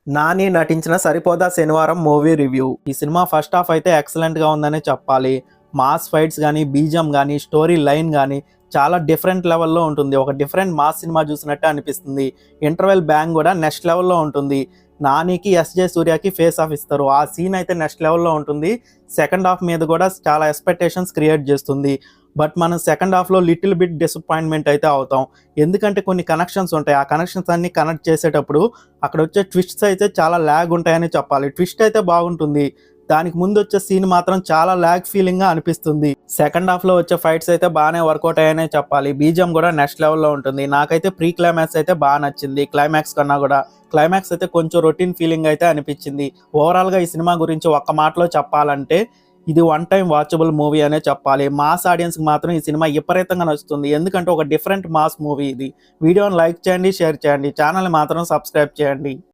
నాని నటించిన 'సరిపోదా శనివారం' movie review. ఈ సినిమా ఫస్ట్ హాఫ్ అయితే ఎక్సలెంట్‌గా ఉందనే చెప్పాలి. మాస్ ఫైట్స్ గానీ, బీజీఎం గానీ, స్టోరీ లైన్ గానీ చాలా డిఫరెంట్ లెవెల్‌లో ఉంటుంది. ఒక డిఫరెంట్ మాస్ సినిమా చూసినట్టే అనిపిస్తుంది. ఇంటర్వెల్ బ్యాంగ్ గూడా నెక్స్ట్ లెవెల్‌లో ఉంటుంది. నానికి, ఎస్‌జే సూర్యకి ఫేస్ ఆఫ్ ఇస్తారు. ఆ సీన్ అయితే నెక్స్ట్ లెవెల్‌లో ఉంటుంది. సెకండ్ హాఫ్ మీద గూడా చాలా ఎక్స్‌పెక్టేషన్స్ క్రియేట్ చేస్తుంది. బట్ మనం సెకండ్ హాఫ్‌లో లిటిల్ బిట్ డిసప్పాయింట్‌మెంట్ అయితే అవుతాం. ఎందుకంటే కొన్ని కనెక్షన్స్ ఉంటాయి. ఆ కనెక్షన్స్ అన్నీ కనెక్ట్ చేసేటప్పుడు అక్కడొచ్చే ట్విస్ట్స్ అయితే చాలా ల్యాగ్ ఉంటాయని చెప్పాలి. ట్విస్ట్ అయితే బాగుంటుంది. దానికి ముందొచ్చే సీన్ మాత్రం చాలా ల్యాగ్ ఫీలింగ్‌గా అనిపిస్తుంది. సెకండ్ హాఫ్‌లో వచ్చే ఫైట్స్ అయితే బానే వర్కౌట్ అయ్యాయనే చెప్పాలి. బీజీఎం గూడా నెక్స్ట్ లెవెల్‌లో ఉంటుంది. నాకైతే ప్రీ క్లైమాక్స్ అయితే నచ్చింది. క్లైమాక్స్ కన్నా గూడా. క్లైమాక్స్ అయితే కొంచెం రొటీన్ ఫీలింగ్ అయితే అనిపిచ్చింది. ఓవరాల్‌గా ఈ సినిమా గురించి ఒక్క మాటలో చెప్పాలంటే ఇది వన్ టైమ్ వాచబుల్ మూవీ అనే చెప్పాలి. మాస్ ఆడియన్స్‌కి మాత్రం ఈ సినిమా విపరీతంగా నచ్చుతుంది. ఎందుకంటే ఒక డిఫరెంట్ మాస్ మూవీ ఇది. వీడియోని లైక్ చేయండి, షేర్ చేయండి. ఛానెల్‌ని మాత్రం సబ్స్క్రైబ్ చేయండి.